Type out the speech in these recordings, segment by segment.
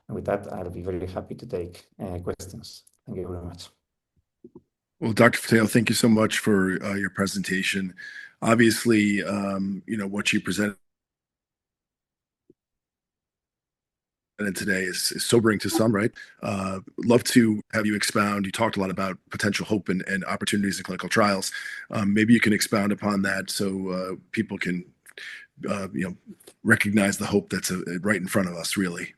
And with that, I'll be very happy to take questions. Thank you very much. Well, Dr. Patel, thank you so much for your presentation. Obviously, what you presented today is sobering to some, right? Love to have you expound. You talked a lot about potential hope and opportunities in clinical trials. Maybe you can expound upon that so people can, recognize the hope that's right in front of us, really.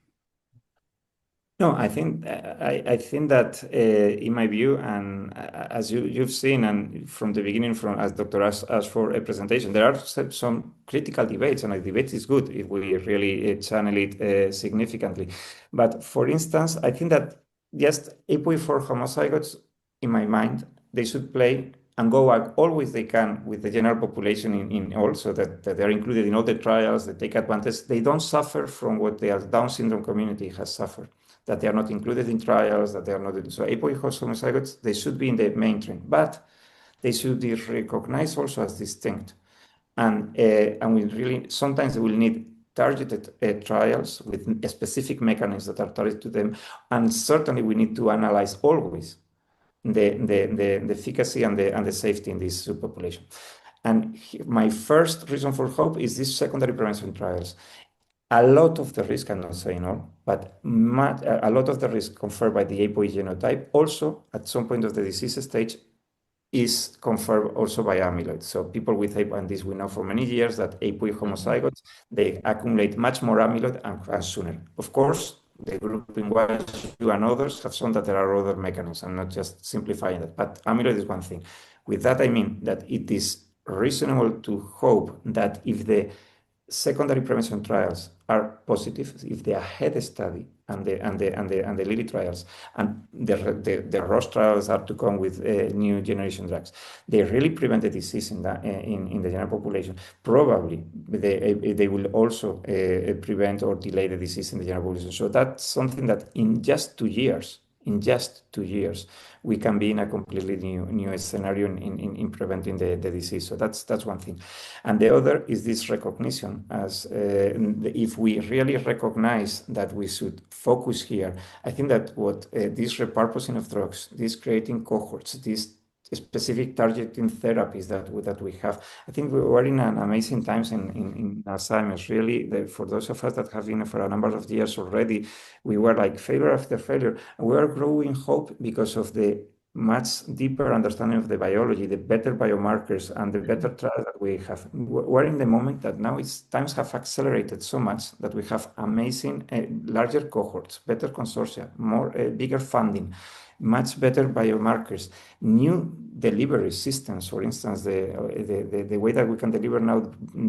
No, I think that in my view, and as you've seen, and from the beginning, as Dr. asked for a presentation, there are some critical debates, and a debate is good if we really channel it significantly. But for instance, I think that just APOE4 homozygotes, in my mind, they should play and go out always they can with the general population in also that they're included in all the trials, they take advantage. They don't suffer from what the Down syndrome community has suffered, that they are not included in trials, that they are not. So APOE homozygotes, they should be in the mainstream, but they should be recognized also as distinct. And we really, sometimes we will need targeted trials with specific mechanisms that are targeted to them. And certainly we need to analyze always the efficacy and the safety in this subpopulation. And my first reason for hope is these secondary prevention trials. A lot of the risk, I'm not saying all, but a lot of the risk conferred by the APOE genotype also at some point of the disease stage is conferred also by amyloid. So people with APOE, and this we know for many years, that APOE homozygotes, they accumulate much more amyloid and sooner. Of course, the group in WashU and others have shown that there are other mechanisms. I'm not just simplifying that, but amyloid is one thing. With that, I mean that it is reasonable to hope that if the secondary prevention trials are positive, if the AHEAD study and the Lilly trials and the Roche trials are to come with new generation drugs, they really prevent the disease in the general population. Probably they will also prevent or delay the disease in the general population. So that's something that in just 2 years, we can be in a completely new scenario in preventing the disease. So that's one thing. And the other is this recognition, as if we really recognize that we should focus here. I think that what this repurposing of drugs, this creating cohorts, these specific targeting therapies that we have. I think we were in an amazing times in Alzheimer's. Really, for those of us that have been for a number of years already, we were like failure after failure. And we are growing hope because of the much deeper understanding of the biology, the better biomarkers, and the better trials that we have. We're in the moment that now times have accelerated so much that we have amazing larger cohorts, better consortia, bigger funding, much better biomarkers, new delivery systems. For instance, the way that we can deliver now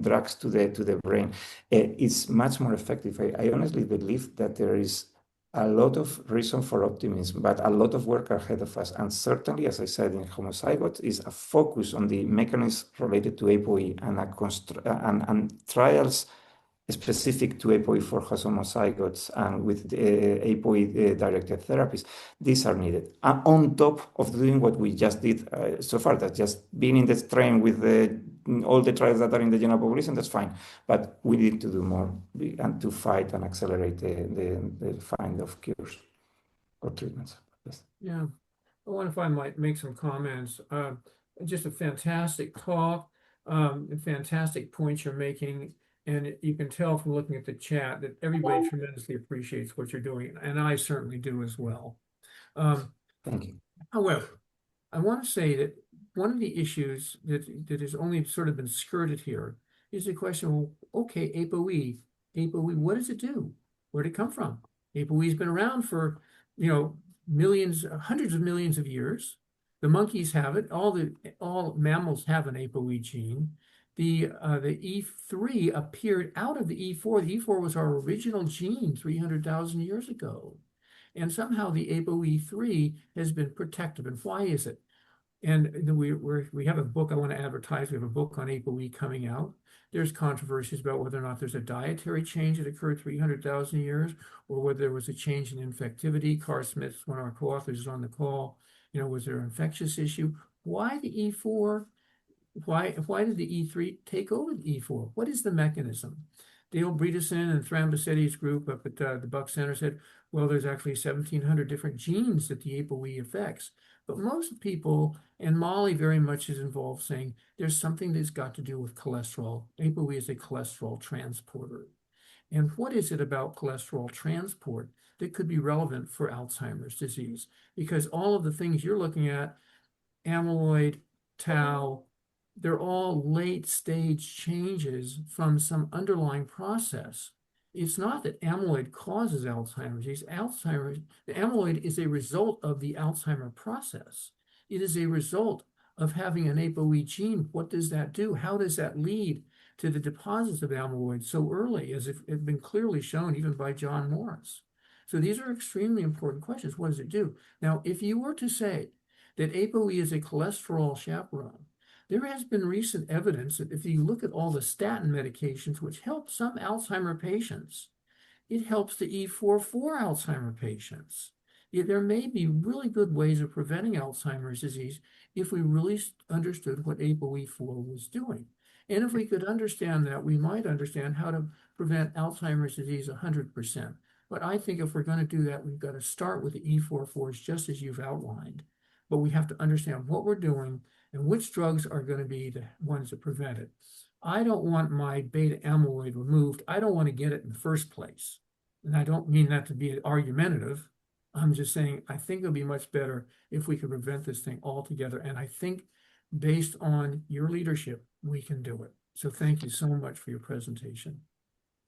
drugs to the brain is much more effective. I honestly believe that there is a lot of reason for optimism, but a lot of work ahead of us. And certainly, as I said, in homozygotes is a focus on the mechanisms related to APOE and trials specific to APOE4 homozygotes and with APOE-directed therapies. These are needed. On top of doing what we just did so far, that just being in the train with all the trials that are in the general population, that's fine. But we need to do more and to fight and accelerate the find of cures or treatments. Yes. Yeah. I wonder if I might make some comments. Just a fantastic talk, fantastic points you're making. And you can tell from looking at the chat that everybody tremendously appreciates what you're doing. And I certainly do as well. Thank you. However, I want to say that one of the issues that has only sort of been skirted here is the question, well, okay, APOE, what does it do? Where did it come from? APOE has been around for, millions, hundreds of millions of years. The monkeys have it. All mammals have an APOE gene. The E3 appeared out of the E4. The E4 was our original gene 300,000 years ago. And somehow the APOE3 has been protective. And why is it? And we have a book I want to advertise. We have a book on APOE coming out. There's controversies about whether or not there's a dietary change that occurred 300,000 years, or whether there was a change in infectivity. Carr Smith, one of our co-authors, is on the call. Was there an infectious issue? Why the E4? Why did the E3 take over the E4? What is the mechanism? Dale Bredesen and Thramboseti's group up at the Buck Center said, well, there's actually 1,700 different genes that the ApoE affects. But most people, and Molly very much is involved, saying there's something that's got to do with cholesterol. ApoE is a cholesterol transporter. And what is it about cholesterol transport that could be relevant for Alzheimer's disease? Because all of the things you're looking at, amyloid, tau, they're all late stage changes from some underlying process. It's not that amyloid causes Alzheimer's disease. The amyloid is a result of the Alzheimer process. It is a result of having an ApoE gene. What does that do? How does that lead to the deposits of amyloid so early, as it had been clearly shown even by John Morris? So these are extremely important questions. What does it do? Now, if you were to say that ApoE is a cholesterol chaperone, there has been recent evidence that if you look at all the statin medications, which help some Alzheimer patients, it helps the E44 Alzheimer patients. There may be really good ways of preventing Alzheimer's disease if we really understood what ApoE4 was doing. And if we could understand that, we might understand how to prevent Alzheimer's disease 100%. But I think if we're going to do that, we've got to start with the E44s, just as you've outlined. But we have to understand what we're doing and which drugs are going to be the ones that prevent it. I don't want my beta amyloid removed. I don't want to get it in the first place. And I don't mean that to be argumentative. I'm just saying I think it'll be much better if we could prevent this thing altogether. And I think based on your leadership, we can do it. So thank you so much for your presentation.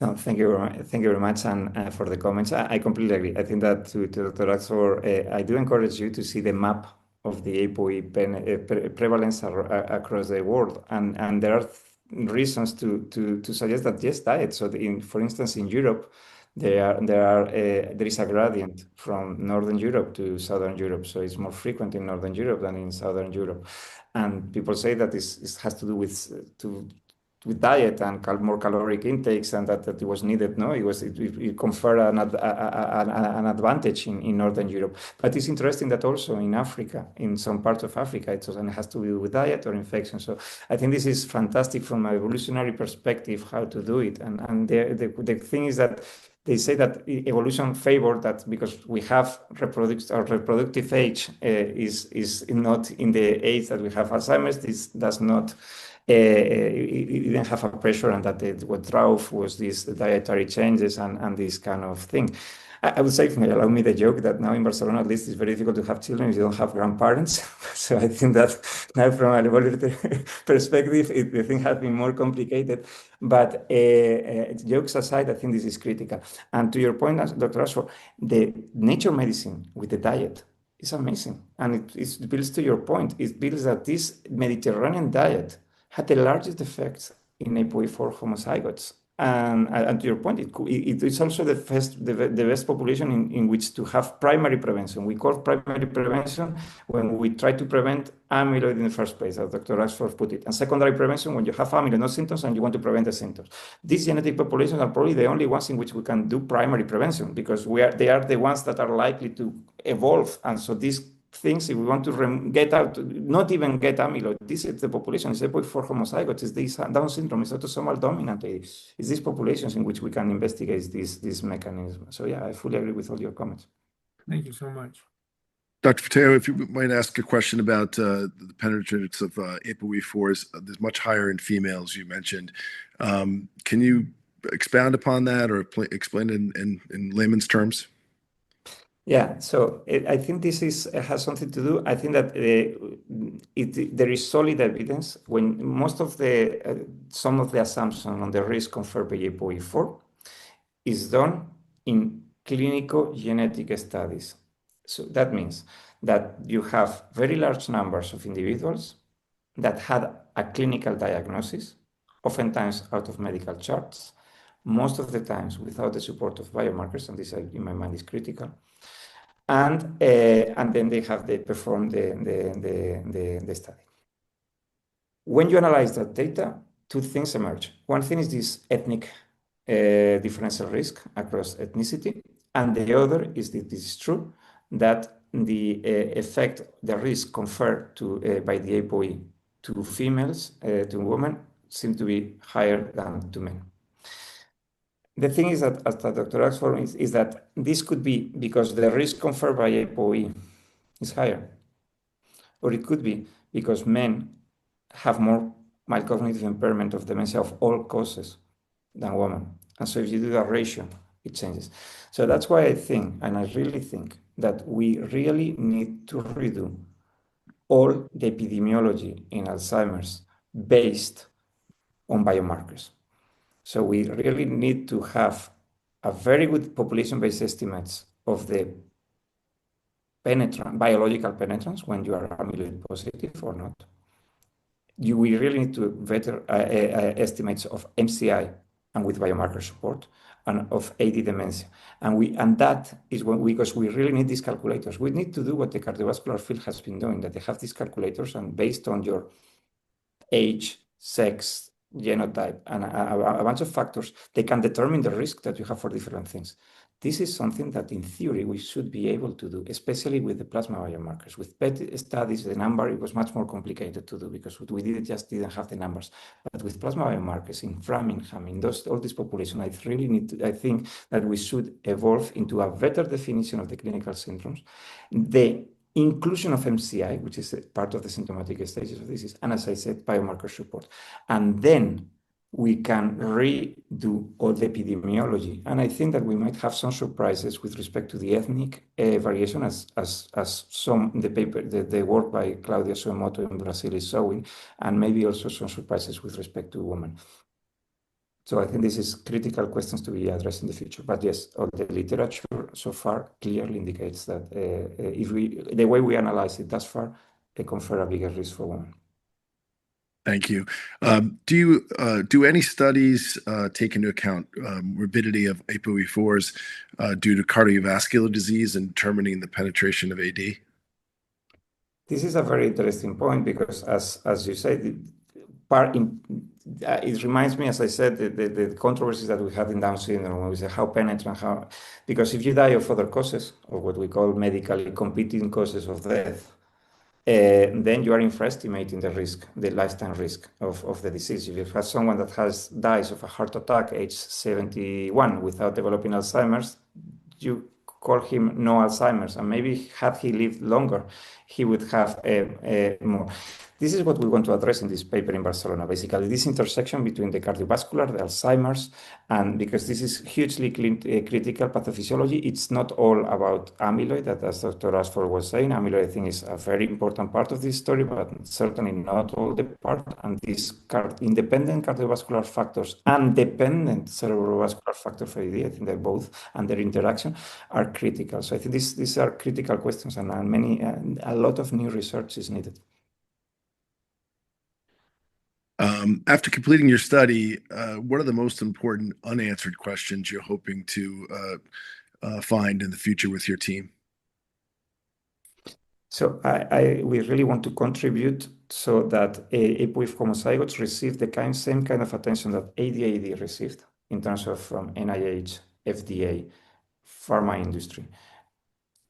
No, thank you very much, and for the comments. I completely agree. I think that to Dr. Axford, I do encourage you to see the map of the ApoE prevalence across the world, and there are reasons to suggest that yes, diet. So, for instance, in Europe, there is a gradient from Northern Europe to Southern Europe. So it's more frequent in Northern Europe than in Southern Europe, and people say that this has to do with diet and more caloric intakes, and that it was needed. No, it conferred an advantage in Northern Europe. But it's interesting that also in Africa, in some parts of Africa, it has to do with diet or infection. So I think this is fantastic from an evolutionary perspective how to do it. And the thing is that they say that evolution favored that because we have reproductive age is not in the age that we have Alzheimer's. This does not. It didn't have a pressure, and that what drove was these dietary changes and this kind of thing. I would say, if you allow me the joke, that now in Barcelona, at least, it's very difficult to have children if you don't have grandparents. So I think that now from an evolutionary perspective, the thing has been more complicated. But jokes aside, I think this is critical. And to your point, Dr. Ashford, the nature medicine with the diet is amazing. And it builds to your point. It builds that this Mediterranean diet had the largest effects in ApoE4 homozygotes. And to your point, it is also the best population in which to have primary prevention. We call primary prevention when we try to prevent amyloid in the first place, as Dr. Ashford put it. And secondary prevention when you have amyloid, no symptoms, and you want to prevent the symptoms. These genetic populations are probably the only ones in which we can do primary prevention, because they are the ones that are likely to evolve. And so these things, if we want to get out, not even get amyloid, this is the population, it's ApoE4 homozygotes, it's this Down syndrome, it's autosomal dominant, it's these populations in which we can investigate this mechanism. So yeah, I fully agree with all your comments. Thank you so much. Dr. Fateo, if you might ask a question about the penetrance of ApoE4s, there's much higher in females, you mentioned. Can you expound upon that or explain it in layman's terms? Yeah, so I think this has something to do. I think that there is solid evidence when most of some of the assumptions on the risk conferred by ApoE4 is done in clinical genetic studies. So that means that you have very large numbers of individuals that had a clinical diagnosis, oftentimes out of medical charts, most of the times without the support of biomarkers, and this in my mind is critical. And then they perform the study. When you analyze that data, two things emerge. One thing is this ethnic differential risk across ethnicity, and the other is that this is true, that the effect, the risk conferred by the ApoE to females, to women, seem to be higher than to men. the thing is that, as Dr. Axford is that this could be because the risk conferred by ApoE is higher, or it could be because men have more mild cognitive impairment of dementia of all causes than women. And so if you do that ratio, it changes. So that's why I think, and I really think, that we really need to redo all the epidemiology in Alzheimer's based on biomarkers. So we really need to have a very good population-based estimates of the biological penetrance when you are amyloid positive or not. We really need to better estimates of MCI and with biomarker support and of AD dementia. And that is because we really need these calculators. We need to do what the cardiovascular field has been doing, that they have these calculators and based on your age, sex, genotype, and a bunch of factors, they can determine the risk that you have for different things. This is something that in theory we should be able to do, especially with the plasma biomarkers. With PET studies, the number, it was much more complicated to do because we didn't have the numbers. But with plasma biomarkers in Framingham, in all this population, I think that we should evolve into a better definition of the clinical syndromes. The inclusion of MCI, which is part of the symptomatic stages of disease, and as I said, biomarker support. And then we can redo all the epidemiology. And I think that we might have some surprises with respect to the ethnic variation, as some the work by Claudia Suemoto in Brazil is showing, and maybe also some surprises with respect to women. So I think this is critical questions to be addressed in the future. But yes, all the literature so far clearly indicates that the way we analyze it thus far, they confer a bigger risk for women. Thank you. Do any studies take into account morbidity of ApoE4s due to cardiovascular disease in determining the penetration of AD? This is a very interesting point because, as you said, it reminds me, as I said, the controversies that we have in Down syndrome when we say how penetrant, because if you die of other causes, or what we call medically competing causes of death, then you are infraestimating the risk, the lifetime risk of the disease. If you have someone that dies of a heart attack age 71 without developing Alzheimer's, you call him no Alzheimer's, and maybe had he lived longer, he would have more. This is what we want to address in this paper in Barcelona, basically this intersection between the cardiovascular, the Alzheimer's, and because this is hugely critical pathophysiology, it's not all about amyloid, as Dr. Ashford was saying. Amyloid, I think, is a very important part of this story, but certainly not all the part. And these independent cardiovascular factors and dependent cerebrovascular factor for AD, I think they're both, and their interaction are critical. So I think these are critical questions, and a lot of new research is needed. After completing your study, what are the most important unanswered questions you're hoping to find in the future with your team? So we really want to contribute so that ApoE homozygotes receive the same kind of attention that AD received in terms of from NIH, FDA, pharma industry,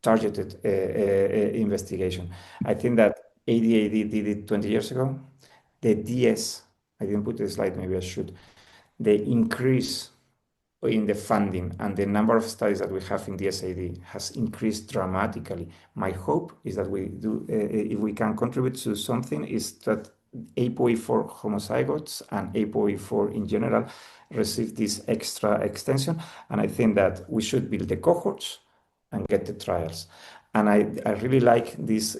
targeted investigation. I think that AD did it 20 years ago. The DS, I didn't put the slide, maybe I should. The increase in the funding and the number of studies that we have in DSAD has increased dramatically. My hope is that if we can contribute to something, is that ApoE4 homozygotes and ApoE4 in general receive this extra extension. And I think that we should build the cohorts and get the trials. And I really like these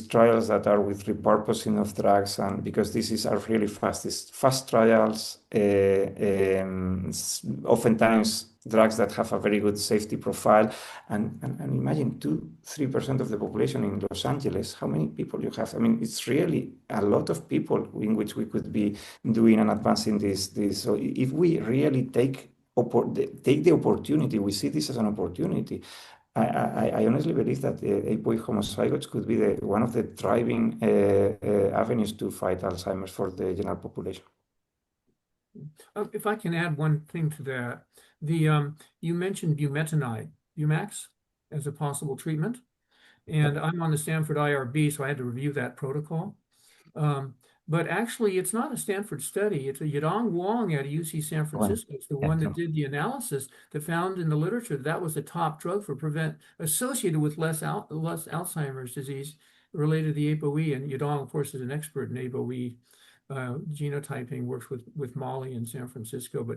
trials that are with repurposing of drugs, and because are really fast. These fast trials, oftentimes drugs that have a very good safety profile. And imagine 2-3% of the population in Los Angeles, how many people you have? I mean, it's really a lot of people in which we could be doing and advancing this. So if we really take the opportunity, we see this as an opportunity. I honestly believe that ApoE homozygotes could be one of the driving avenues to fight Alzheimer's for the general population. If I can add one thing to that, you mentioned bumetanide, Bumax, as a possible treatment, and I'm on the Stanford IRB, so I had to review that protocol. But actually, it's not a Stanford study. It's a Yadong Wong at UC San Francisco. It's the one that did the analysis that found in the literature that was the top drug for associated with less Alzheimer's disease related to the ApoE. And Yadong, of course, is an expert in ApoE genotyping, works with Molly in San Francisco. But